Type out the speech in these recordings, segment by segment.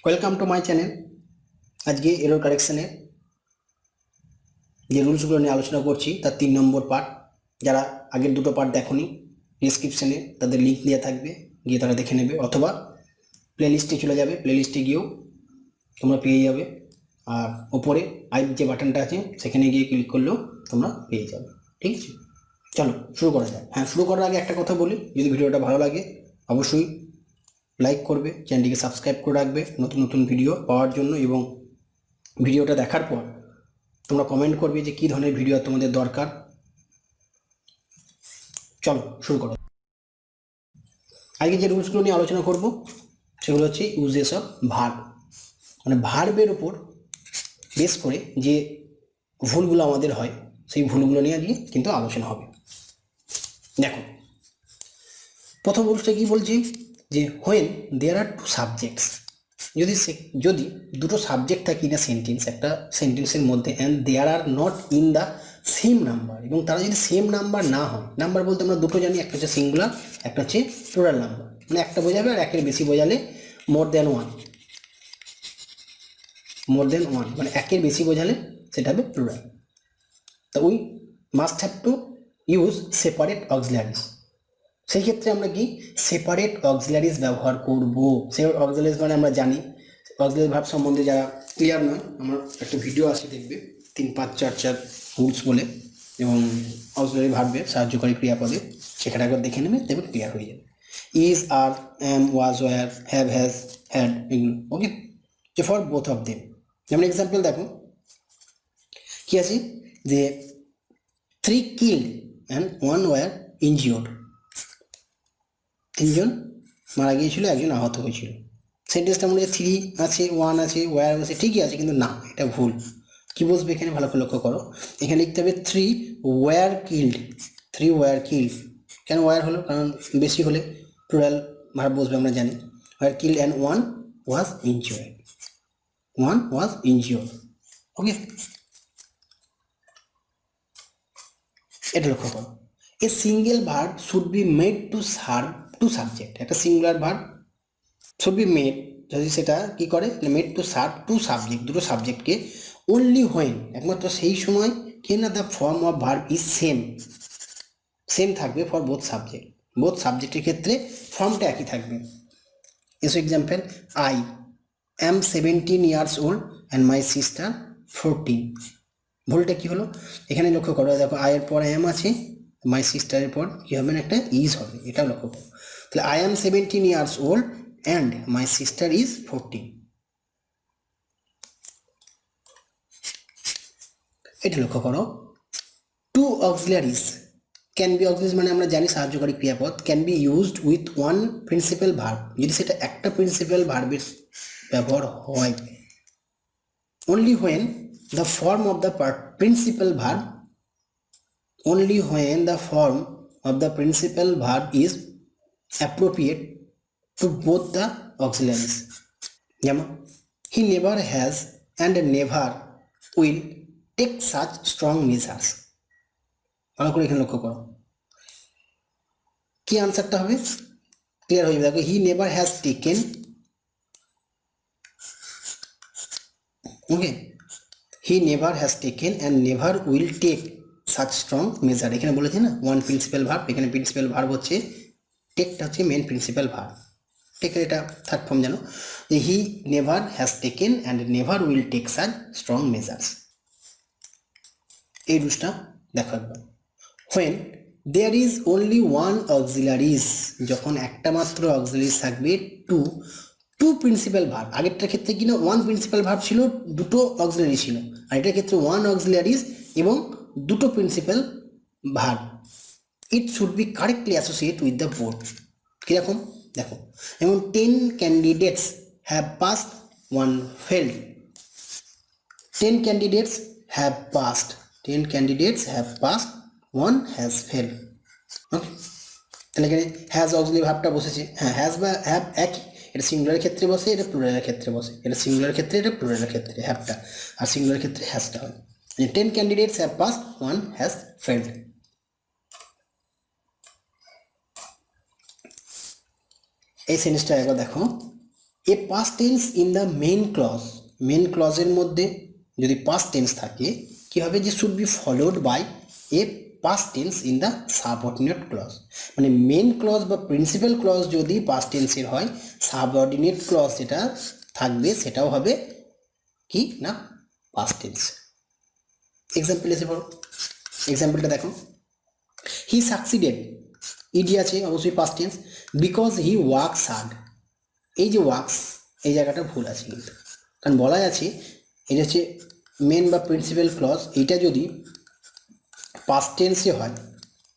Welcome to my channel. আজকে error কারেকশনের যে রুলসগুলো নিয়ে আলোচনা করছি তার 3 নম্বর পার্ট। যারা আগের দুটো পার্ট দেখোনি, ডিসক্রিপশানে তাদের লিঙ্ক দেওয়া থাকবে, গিয়ে তারা দেখে নেবে, অথবা প্লেলিস্টে চলে যাবে, প্লেলিস্টে গিয়েও তোমরা পেয়ে যাবে। আর ওপরে আই যে বাটনটা আছে সেখানে গিয়ে ক্লিক করলেও তোমরা পেয়ে যাবে। ঠিক আছে, চলো শুরু করা যায়। হ্যাঁ, শুরু করার আগে একটা কথা বলি, যদি ভিডিওটা ভালো লাগে অবশ্যই লাইক করবে, চ্যানেলটিকে সাবস্ক্রাইব করে রাখবে নতুন নতুন ভিডিও পাওয়ার জন্য, এবং ভিডিওটা দেখার পর তোমরা কমেন্ট করবে যে কী ধরনের ভিডিও তোমাদের দরকার। চলো শুরু করো। আজকে যে রুলসগুলো নিয়ে আলোচনা করব সেগুলো হচ্ছে ইউজেস অফ ভার্ব, মানে ভার্বের উপর বেস করে যে ভুলগুলো আমাদের হয় সেই ভুলগুলো নিয়ে আজকে কিন্তু আলোচনা হবে। দেখো, প্রথম রুলসটা কি বলছি যে when there are two subjects, যদি দুটো সাবজেক্ট থাকে ইন সেন্টেন্স, একটা সেন্টেন্সের মধ্যে, and there are not in the same number, এবং তারা যদি সেম নাম্বার না হয়, নাম্বার বলতে আমরা দুটো জানি, একটা হচ্ছে সিঙ্গুলার, একটা হচ্ছে প্লুরাল নাম্বার, মানে একটা বোঝাবে আর একের বেশি বোঝালে মোর দেন ওয়ান, মানে একের বেশি বোঝালে সেটা হবে প্লুরাল। তো we must have to use separate auxiliaries. সেই ক্ষেত্রে আমরা কি সেপারেট অক্সিলারিজ ব্যবহার করব। সেই অক্সিলারিজ মানে আমরা জানি, অক্সিলারি ভার্ব সম্বন্ধে যারা ক্লিয়ার নয়, আমার একটা ভিডিও আছে, দেখবে 3-5-4 রুলস বলে, এবং অক্সিলারি ভার্বে সাহায্যকারী ক্রিয়াপদে, সেখানে একবার দেখে নেবে, দেখবে ক্লিয়ার হয়ে যাবে। Is, are, am, was, were, have, has, had, এগুলো ওকে, যে ফর বোথ অফ দেম। যেমন এক্সাম্পল দেখো কি আছে, যে 3 কিল্ড অ্যান্ড 1 ওয়ার ইনজিওর্ড, 3জন মারা গিয়েছিল, 1জন আহত হয়েছিল। সেন্টেন্সটার মধ্যে 3 আছে, 1 আছে, ওয়ার আছে, ঠিকই আছে, কিন্তু না, এটা ভুল। কি বসবে এখানে, ভালো করে লক্ষ্য করো, এখানে লিখতে হবে 3 ওয়ার কিল্ড। 3 ওয়ার কিল্ড, কেন ওয়ার হলো, কারণ বেশি হলে প্লুরাল ভার্ব বসবে, আমরা জানি। Were killed and 1 was injured, 1 was injured, okay, এটা লক্ষ্য করো। A single verb should be made to serve two subject, একটা singular verb should be made, যদি সেটা কি করে, made to serve two subject, দুটো সাবজেক্টকে, অনলি হোয়েন, একমাত্র সেই সময় কি না, the form of verb is same থাকবে ফর বোথ সাবজেক্ট, বোথ সাবজেক্টের ক্ষেত্রে ফর্মটা একই থাকবে। এসো example, I am 17 years old and my sister 14। ভুলটা কি হলো, এখানে লক্ষ্য করো, দেখো আয়ের পর অ্যাম আছে, মাই সিস্টারের পর কি হবে না, একটা ইজ হবে, এটাও লক্ষ্য করো। তাহলে I am 17 years old and my sister is 14, এটা লক্ষ্য করো। Two auxiliaries can be, auxiliaries মানে আমরা জানি সাহায্যকারী ক্রিয়াপদ, can be used with one principal verb, যদি সেটা একটা প্রিন্সিপাল ভার্বের ব্যবহার হয়, only when the form of the principal verb, only when the form of the principal verb is appropriate to both the auxiliaries. যেমন he never has and never will take such strong measures, ভালো করে এখানে লক্ষ্য করো, কি আনসারটা হবে clear হয়ে যাবে। দেখো, he never has taken, okay, he never has taken and never will take such strong measure, এখানে বলেছে না ওয়ান প্রিন্সিপাল ভার্ব, এখানে প্রিন্সিপাল ভার্ব হচ্ছে, টেকটা হচ্ছে মেন প্রিন্সিপাল ভার্ব, টেকের এটা থার্ড ফর্ম, জানো যে he never has taken and never will take such strong measures. এই রুলসটা দেখো একবার। When there is only one auxiliaries, যখন একটা মাত্র অক্সিলারিজ থাকবে, টু প্রিন্সিপাল ভার্ব, আগেরটার ক্ষেত্রে কিনা ওয়ান প্রিন্সিপাল ভার্ব ছিল, দুটো অক্সিলারি ছিল, আর এটার ক্ষেত্রে ওয়ান অক্সিলারিজ এবং দুটো principal verb, it should be correctly associate with the board. কীরকম দেখো, যেমন 10 candidates have passed, 1 failed, 10 candidates have passed, 10 candidates have passed, 1 has failed, okay. তাহলে এখানে হ্যাজ অক্সিলারি ভার্বটা বসেছে, হ্যাঁ, হ্যাজ বা হ্যাভ একই, এটা সিঙ্গুলারের ক্ষেত্রে বসে, এটা প্লুরালের ক্ষেত্রে বসে, এটা সিঙ্গুলারের ক্ষেত্রে, এটা প্লুরালের ক্ষেত্রে হ্যাভটা, আর সিঙ্গুলারের ক্ষেত্রে হ্যাজটা হয়। 10 candidates have passed, 1 has failed. এই সেন্টেন্সটা একবার দেখো, a past tense in the main ক্লজের মধ্যে যদি পাস্ট টেন্স থাকে কি হবে, যে should be followed by a past tense in the subordinate clause. মানে মেন ক্লজ বা প্রিন্সিপাল ক্লজ যদি পাস্ট টেন্সের হয়, সাবঅর্ডিনেট ক্লজ যেটা থাকবে সেটাও হবে কি না পাস্ট টেন্স। এক্সাম্পল এসে পড়ো, এক্সাম্পলটা দেখো, হি সাকসিডেড, ইডি আছে অবশ্যই past tense, because he works hard. এই যে ওয়ার্কস এই জায়গাটা ভুল আছে কিন্তু, কারণ বলা আছে এটা হচ্ছে মেন বা প্রিন্সিপাল ক্লজ, এইটা যদি পাস্ট টেন্সে হয়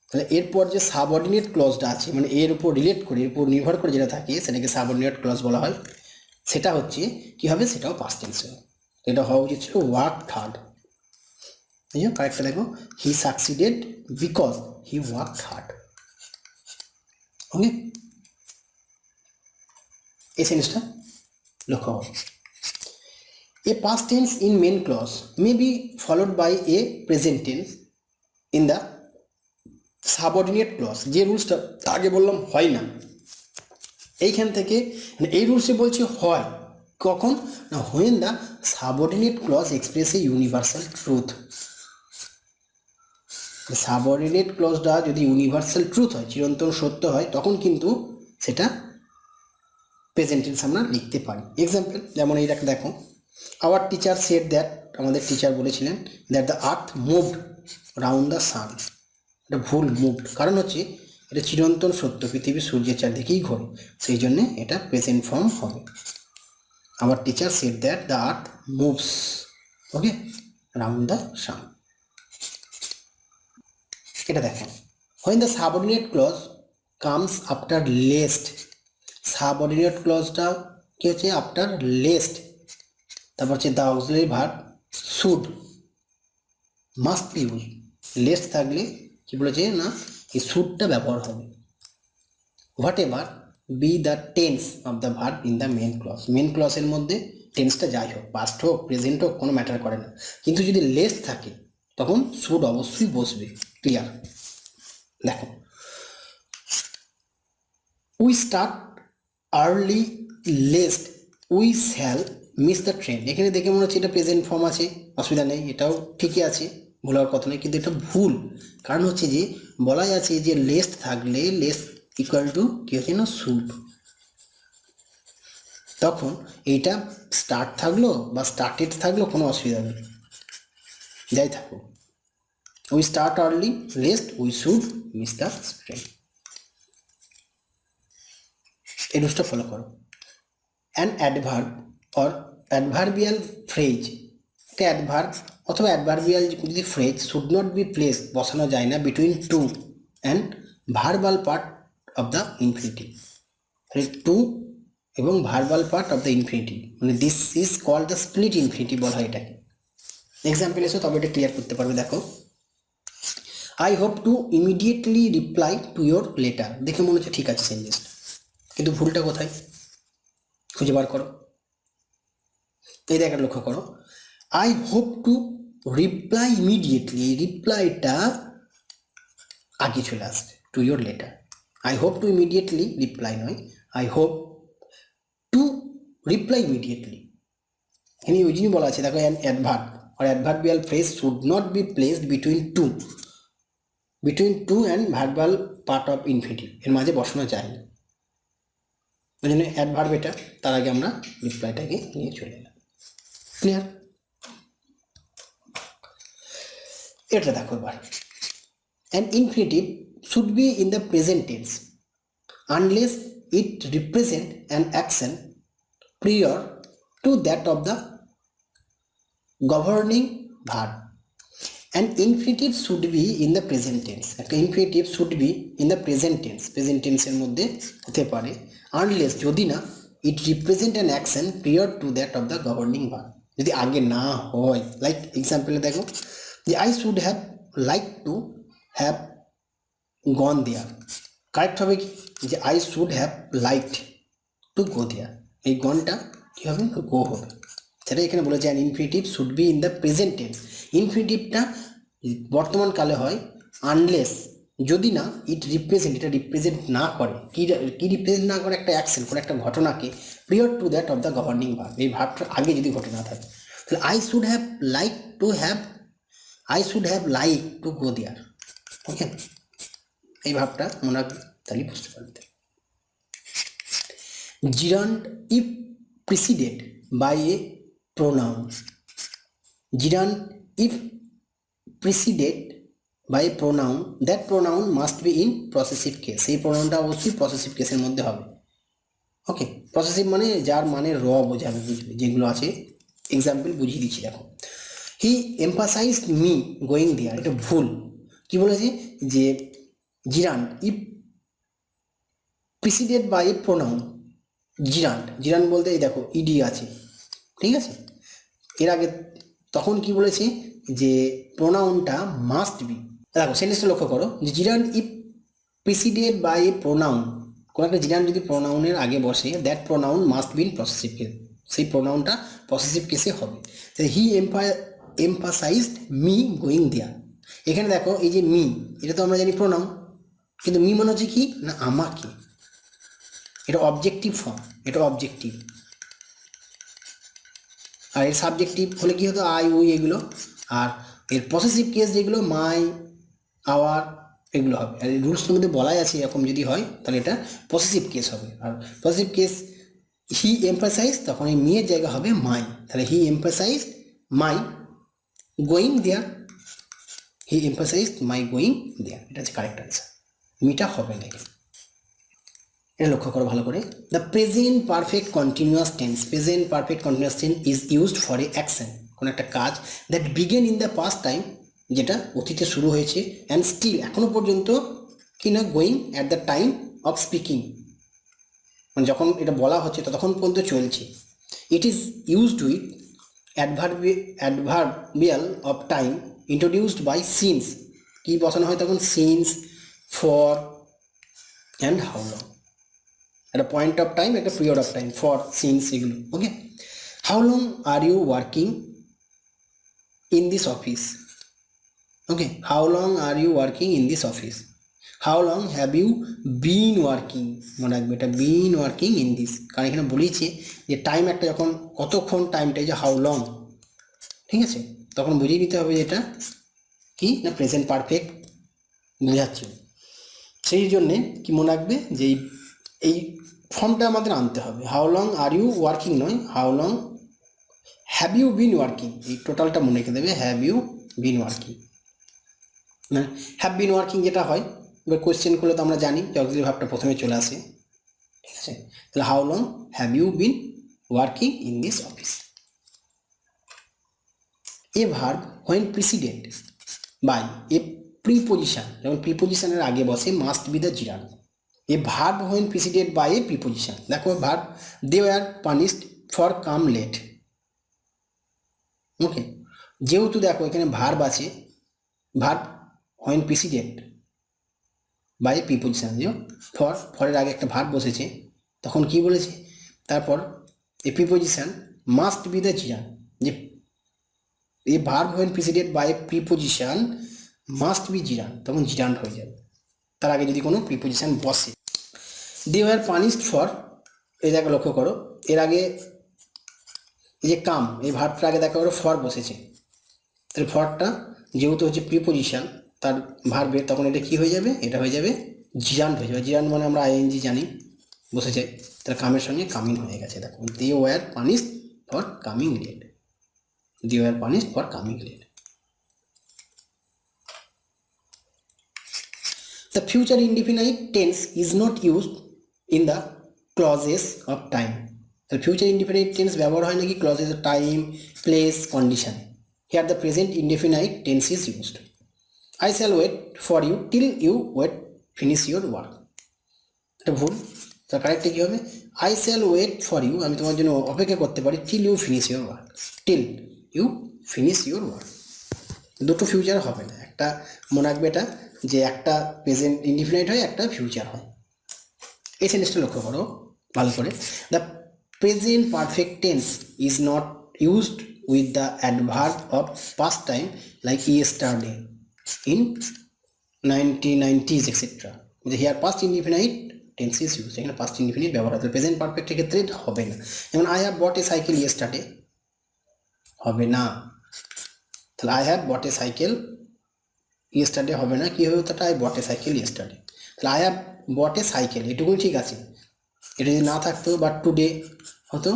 তাহলে এরপর যে সাবঅর্ডিনেট ক্লজটা আছে মানে এর উপর রিলেট করে এর উপর নির্ভর করে যেটা থাকে সেটাকে সাবঅর্ডিনেট ক্লজ বলা হয়, সেটা হচ্ছে কী হবে, সেটাও পাস্ট টেন্সে হবে। এটা হওয়া উচিত ছিল ওয়ার্ক হার্ড। এই যে কারেক্টটা দেখো, he succeeded because he work hard. Okay, এই সেন্টেন্সটা লক্ষ্য করো। A past tense in main clause may be followed by a present tense in the subordinate clause. যে রুলসটা আগে বললাম হয় না, এইখান থেকে এই রুলসে বলছে হয় কখন না, when the subordinate clause express a universal truth. Subordinate ক্লজটা যদি ইউনিভার্সাল ট্রুথ হয়, চিরন্তন সত্য হয়, তখন কিন্তু সেটা প্রেজেন্ট টেন্স আমরা লিখতে পারি। এক্সাম্পল যেমন এইটাকে দেখো, আওয়ার টিচার সেড দ্যাট, আমাদের টিচার বলেছিলেন that the earth moved round the sun. এটা ভুল, মুভড, কারণ হচ্ছে এটা চিরন্তন সত্য, পৃথিবী সূর্যের চারদিকেই ঘোরে, সেই জন্যে এটা প্রেজেন্ট ফর্ম হবে। Our teacher said that the earth moves okay round the sun. এটা দেখেন, when the subordinate clause comes after lest, subordinate ক্লজটা কি হচ্ছে আফটার লেস্ট, তারপর হচ্ছে the auxiliary verb should must be use. Lest থাকলে কি বলেছে না এই শুডটা ব্যবহার হবে। Whatever be the tense of the verb in the main clause, main ক্লজের মধ্যে টেন্সটা যাই হোক, পাস্ট হোক প্রেজেন্ট হোক কোনো ম্যাটার করে না, কিন্তু যদি লেস্ট থাকে তখন শুড অবশ্যই বসবে। ক্লিয়ার? দেখো, we start early lest we shall miss the train. এখানে দেখে মনে হচ্ছে এটা প্রেজেন্ট ফর্ম আছে, অসুবিধা নেই, এটাও ঠিকই আছে, ভুল হওয়ার কথা নেই, কিন্তু এটা ভুল। কারণ হচ্ছে যে বলাই আছে যে লেস্ট থাকলে লেস্ট ইকুয়াল টু কী হচ্ছে না শুড, তখন এইটা স্টার্ট থাকলো বা স্টার্টেড থাকলো কোনো অসুবিধা নেই, যাই থাকুক। We start early lest we should miss the train. এই রুলসটা ফলো করো। An adverb or adverbial phrase, একটা অ্যাডভার্ব অথবা অ্যাডভার্বিয়াল যদি phrase should not be placed, বসানো যায় না between to and verbal part of the infinitive. To এবং verbal part of the infinitive, মানে this is called the split infinitive বলা হয় এটাকে। এক্সাম্পল এসে তবে এটা ক্লিয়ার করতে পারবে। দেখো, I hope to immediately reply to your letter. দেখে মনে হচ্ছে ঠিক আছে সেন্টেন্সটা, কিন্তু ভুলটা কোথায় খুঁজে বার করো। এই দেখার লক্ষ্য করো, I hope to reply immediately, এই রিপ্লাইটা আগে চলে আসবে to your letter. I hope to immediately reply নয়, I hope to reply immediately. এখানে ওই জন্যই বলা আছে, দেখো অ্যান অ্যাডভার্ব আর adverbial phrase should not be placed between to and verbal part of infinitive, এর মাঝে বসানো যায় না। ওই জন্য অ্যাডভার্ব এটা, তার আগে আমরা রিপ্লাইটাকে নিয়ে চলে এলাম। ক্লিয়ার? এটা দেখো এবার, an infinitive should be in the present tense unless it represent an action prior to that of the governing verb. An infinitive should be in the present tense, একটা infinitive should be in the present tense, present টেন্সের মধ্যে হতে পারে, unless যদি না it represent an action prior to that of the governing verb, যদি আগে না হয়। লাইক এক্সাম্পলে দেখো যে I should have like to have gone there, correct হবে কি যে I should have liked to go there, এই গনটা কী হবে গো হবে, সেটা এখানে বলেছে an infinitive should be in the present tense. ইনফিনিটিভটা বর্তমান কালে হয় আনলেস যদি না ইট রিপ্রেজেন্ট, এটা রিপ্রেজেন্ট না করে, কি রিপ্রেজেন্ট না করে, একটা অ্যাকশন, কোনো একটা ঘটনাকে prior to that of the governing verb, এই ভার্বটার আগে যদি ঘটে না থাকে, তাহলে I should have like to go there. Okay, এই ভাবটা মনে রাখবে, তাহলে বুঝতে পারবে। gerund if preceded by a pronoun, gerund if preceded by a pronoun, that pronoun must be in possessive case, এই প্রোনাউনটা অবশ্যই পসেসিভ কেসের মধ্যে হবে। ওকে, পসেসিভ মানে যার মানে র বোঝাবে, বুঝবে, যেগুলো আছে এক্সাম্পল বুঝিয়ে দিচ্ছি। দেখো, হি এমফাসাইজড মি গোয়িং দেয়ার, এটা ভুল। কি বলেছে যে gerund if preceded by a pronoun, জিরান্ড বলতে এই দেখো ইডি আছে, ঠিক আছে, এর আগে তখন কি বলেছে যে প্রোনাউনটা মাস্ট বি। দেখো সেন্টেন্সটা লক্ষ্য করো, যে gerund if preceded by a pronoun, কোনো একটা জিরান্ড যদি প্রোনাউনের আগে বসে, that pronoun must be in possessive case, সেই প্রোনাউনটা পসেসিভ কেসে হবে। He emphasized me going there, এখানে দেখো এই যে মি, এটা তো আমরা জানি প্রোনাউন, কিন্তু মি মনে হচ্ছে কি না আমাকে, এটা অবজেক্টিভ ফর্ম, এটা অবজেক্টিভ। আর এর সাবজেক্টিভ হলে কি হতো আই উই এগুলো, আর এর পসেসিভ কেস যেগুলো মাই আওয়ার এগুলো হবে। আর এই রুলসের মধ্যে বলাই আছে এরকম যদি হয় তাহলে এটা পসেসিভ কেস হবে। আর পসেসিভ কেস হি এমফাসাইজ, তখন এই মিয়ের জায়গা হবে মাই, তাহলে he emphasise my going there, he emphasise my going there, এটা হচ্ছে কারেক্ট আনসার, মিটা হবে না এখানে। এটা লক্ষ্য করো ভালো করে। The present perfect continuous tense, present perfect continuous tense is used for a action, কোনো একটা কাজ that begin in the past time, যেটা অতীতে শুরু হয়েছে, অ্যান্ড স্টিল এখনো পর্যন্ত কি না going at the time of speaking, মানে যখন এটা বলা হচ্ছে ততক্ষণ পর্যন্ত চলছে। It is used with adverbial of time introduced by since, কি বসানো হয় তখন since, for and how long, একটা পয়েন্ট অফ টাইম, একটা period of time, for since এগুলো। Okay, how long are you working in this office, okay, how long are you working in this office, how long have you been working, মনে রাখবে এটা বিন working in this, কারণ এখানে বলেছে যে time একটা যখন কতক্ষণ টাইমটা, এই যে হাউ লং, ঠিক আছে, তখন বুঝিয়ে নিতে হবে এটা কি না প্রেজেন্ট পারফেক্ট বোঝাচ্ছে। সেই জন্যে কি মনে রাখবে যে এই ফর্মটা আমাদের আনতে হবে, how long are you working নয়, how long have you been working, এই টোটালটা মনে রেখে দেবে, হ্যাভ ইউ বিন ওয়ার্কিং। না, হ্যাভ বিন ওয়ার্কিং যেটা হয়, এবার কোয়েশ্চেন করলে তো আমরা জানি যে অক্সিলারি ভার্বটা প্রথমে চলে আসে, ঠিক আছে, তাহলে how long have you been working in this office. A verb when preceded by a preposition, যেমন প্রিপোজিশনের আগে বসে must be the gerund. A verb when preceded by a preposition, দেখো verb they were punished for come late. Okay, যেহেতু দেখো এখানে verb আছে, verb when preceded by preposition, যে ফরের আগে একটা ভার্ব বসেছে, তখন কি বলেছে, তারপর a preposition must be the gerund, যে a verb when preceded by preposition must be gerund, তখন জিরান হয়ে যাবে তার আগে যদি কোনো প্রিপোজিশন বসে। দে ওয়ার পানিশড ফর, এই জায়গায় লক্ষ্য করো, এর আগে এই যে কাম, এই ভার্বটার আগে দেখা করো ফর বসেছে, তাহলে ফরটা যেহেতু হচ্ছে প্রিপোজিশন তার ভার্বের, তখন এটা কি হয়ে যাবে, এটা হয়ে যাবে জিরান হয়ে যাবে। জিরান মানে আমরা আইএনজি জানি বসে যায়, তাহলে কামের সঙ্গে কামিং হয়ে গেছে। দেখো, they were punished for coming late, they were punished for coming late. The future indefinite tense is not used in the clauses of time. The future indefinite tense ব্যবহার হয় নাকি clauses of time, place, condition. Here the present indefinite tense is used. I shall wait for you till you finish your work. এটা ভুল, তার কারেক্টে কি হবে, I shall wait for you, আমি তোমার জন্য অপেক্ষা করতে পারি, till you finish your work, till you finish your work। দুটো ফিউচার হবে না, একটা মনে রাখবে এটা, যে একটা প্রেজেন্ট ইনডিফিনাইট হয়, একটা ফিউচার হয়। এই সেন্টেন্সটা লক্ষ্য করো ভালো করে, the present perfect tense is not used with the adverb of past time like yesterday in 90, 90s, etc. Here past indefinite tense is use, এখানে পাস্ট ইনডিফিনিট ব্যবহার হবে, প্রেজেন্ট পারফেক্টের ক্ষেত্রে এটা হবে না। যেমন I have bought A cycle yesterday, হবে না। তাহলে I have bought A cycle yesterday হবে না, কি হবে ওটা, I bought A cycle yesterday. তাহলে I have bought A cycle এটুকুই ঠিক আছে। এটা যদি না থাকতো বা টুডে হতো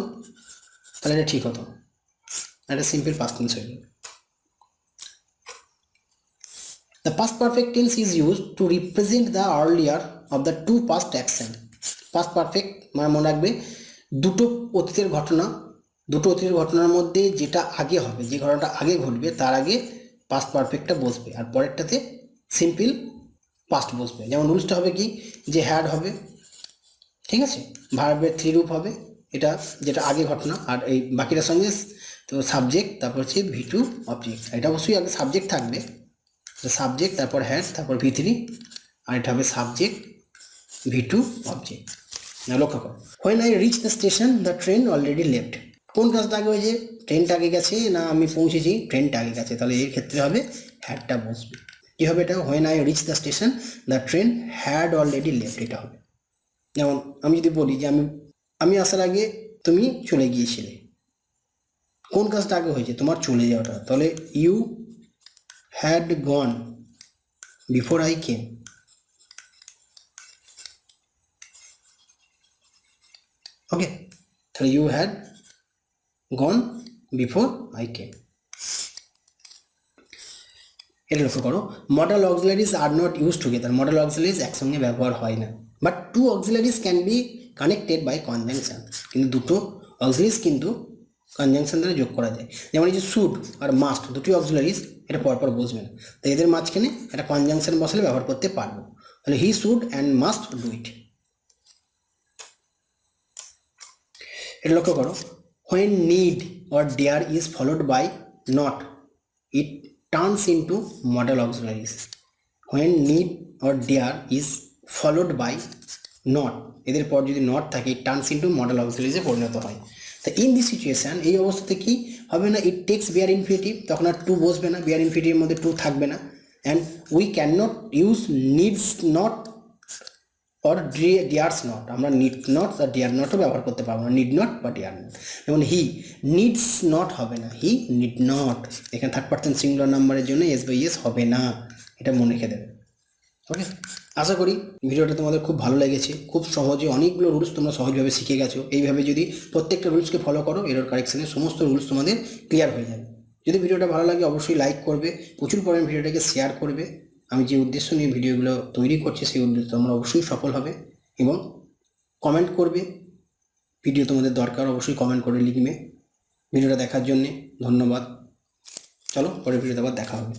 তাহলে এটা ঠিক হতো, এটা সিম্পল পাস্ট টেন্স হয়ে যাবে। The past perfect tense is used to represent the earlier of the two past action. Past perfect মানে মনে রাখবে দুটো অতীতের ঘটনার মধ্যে যেটা আগে হবে, যে ঘটনাটা আগে ঘটবে তার আগে পাস্ট পারফেক্টটা বসবে আর পরেরটাতে সিম্পল পাস্ট বসবে। যেমন রুলসটা হবে কি, যে হ্যাড হবে, ঠিক আছে, ভার্বের থ্রি রূপ হবে, এটা যেটা আগে ঘটনা, আর এই বাকিটার সঙ্গে তো সাবজেক্ট, তারপর হচ্ছে V2 অবজেক্ট। এটা অবশ্যই আগে সাবজেক্ট থাকবে, সাবজেক্ট তারপর হ্যাড তারপর V3, আর এটা হবে সাবজেক্ট V2 অবজেক্ট। লক্ষ্য করো, when I reach the station the train already left. কোন কাজটা আগে হয়েছে, ট্রেনটা আগে গেছে না আমি পৌঁছেছি, ট্রেনটা আগে গেছে, তাহলে এর ক্ষেত্রে হবে হ্যাডটা বসবে। কী হবে এটা, when I reach the station the train had already left, এটা হবে। যেমন আমি যদি বলি যে আমি আসার আগে তুমি চলে গিয়েছিলে, কোন কাজটা আগে হয়েছে, তোমার চলে যাওয়াটা, তাহলে you had gone before I came. Okay, so you had gone before I came. এটা লক্ষ্য করো, modal auxiliaries are not use together, modal auxiliaries একসঙ্গে ব্যবহার হয় না, but two auxiliaries can be connected by conjunction, কিন্তু দুটো অক্সিলারিজ কিন্তু কনজাংশন দ্বারা যোগ করা যায়। যেমন এই যে শুড আর মাস্ট দুটি অক্সিলারিজ, এটা পরপর বসবে না, তো এদের মাঝখানে একটা কনজাংশন বসালে ব্যবহার করতে পারবো। তাহলে he should and must do it. এটা লক্ষ্য করো, when need or dare is followed by not it turns into modal auxiliaries. When need or dare is followed by not, এদের পর যদি নট থাকে ইট টার্নস ইন্টু মডেল অক্সিলারিজে পরিণত হয়। তো ইন দিস সিচুয়েশান, এই অবস্থাতে কি হবে না, ইট টেক্স বিয়ার ইনফিনিটিভ, তখন আর টু বসবে না, বিয়ার ইনফিনিটিভের মধ্যে টু থাকবে না, and we can not use needs not or dears not, আমরা নিড নট আর ডিয়ার নটও ব্যবহার করতে পারবো না, নিড নট বা ডিয়ার নট। যেমন হি নিডস নট হবে না, হি নিড নট, এখানে থার্ড পার্সন সিঙ্গুলার নাম্বারের জন্য এস বাই এস হবে না, এটা মনে রেখে দেবে। ওকে, আশা করি ভিডিওটা তোমাদের খুব ভালো লেগেছে, খুব সহজে অনেকগুলো রুলস তোমরা সহজভাবে শিখে গেছো। এইভাবে যদি প্রত্যেকটা রুলসকে ফলো করো, এরর কারেকশনের সমস্ত রুলস তোমাদের ক্লিয়ার হয়ে যাবে। যদি ভিডিওটা ভালো লাগে অবশ্যই লাইক করবে, প্রচুর পরিমাণে ভিডিওটাকে শেয়ার করবে। আমি যে উদ্দেশ্য নিয়ে ভিডিওগুলো তৈরি করছি সেই উদ্দেশ্য তোমরা অবশ্যই সফল হবে, এবং কমেন্ট করবে, ভিডিও তোমাদের দরকার অবশ্যই কমেন্ট করে লিখবে। ভিডিওটা দেখার জন্যে ধন্যবাদ, চলো পরের ভিডিওতে আবার দেখা হবে।